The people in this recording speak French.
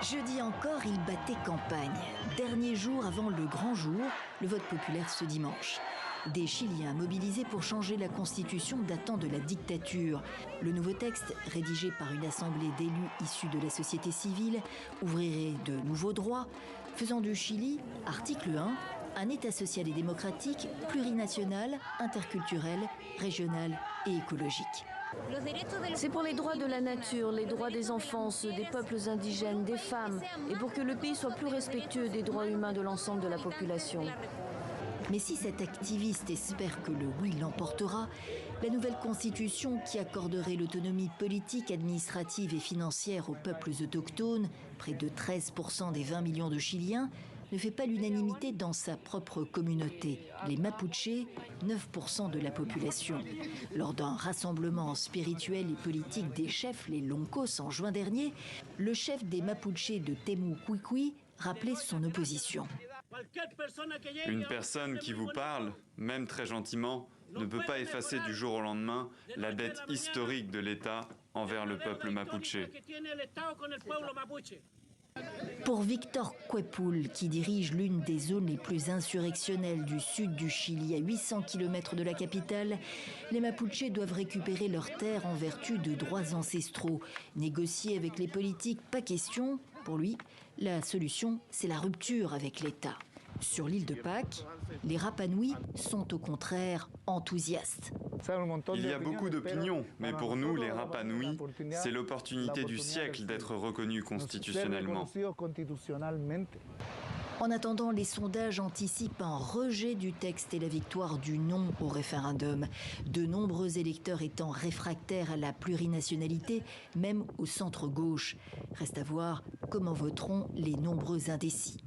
Jeudi encore, il battait campagne. Dernier jour avant le grand jour, le vote populaire ce dimanche. Des Chiliens mobilisés pour changer la constitution datant de la dictature. Le nouveau texte, rédigé par une assemblée d'élus issus de la société civile, ouvrirait de nouveaux droits, faisant du Chili, article 1, un État social et démocratique, plurinational, interculturel, régional et écologique. C'est pour les droits de la nature, les droits des enfants, ceux des peuples indigènes, des femmes, et pour que le pays soit plus respectueux des droits humains de l'ensemble de la population. Mais si cet activiste espère que le oui l'emportera, la nouvelle constitution qui accorderait l'autonomie politique, administrative et financière aux peuples autochtones, près de 13% des 20 millions de Chiliens, ne fait pas l'unanimité dans sa propre communauté, les Mapuches, 9% de la population. Lors d'un rassemblement spirituel et politique des chefs, les Loncos, en juin dernier, le chef des Mapuches de Temucuicui rappelait son opposition. Une personne qui vous parle, même très gentiment, ne peut pas effacer du jour au lendemain la dette historique de l'État envers le peuple mapuche. Pour Victor Cuepul, qui dirige l'une des zones les plus insurrectionnelles du sud du Chili, à 800 km de la capitale, les Mapuches doivent récupérer leurs terres en vertu de droits ancestraux. Négocier avec les politiques, pas question. Pour lui, la solution, c'est la rupture avec l'État. Sur l'île de Pâques, les Rapa Nui sont au contraire enthousiastes. Il y a beaucoup d'opinions, mais pour nous, les Rapa Nui, c'est l'opportunité du siècle d'être reconnus constitutionnellement. En attendant, les sondages anticipent un rejet du texte et la victoire du non au référendum. De nombreux électeurs étant réfractaires à la plurinationalité, même au centre-gauche. Reste à voir comment voteront les nombreux indécis.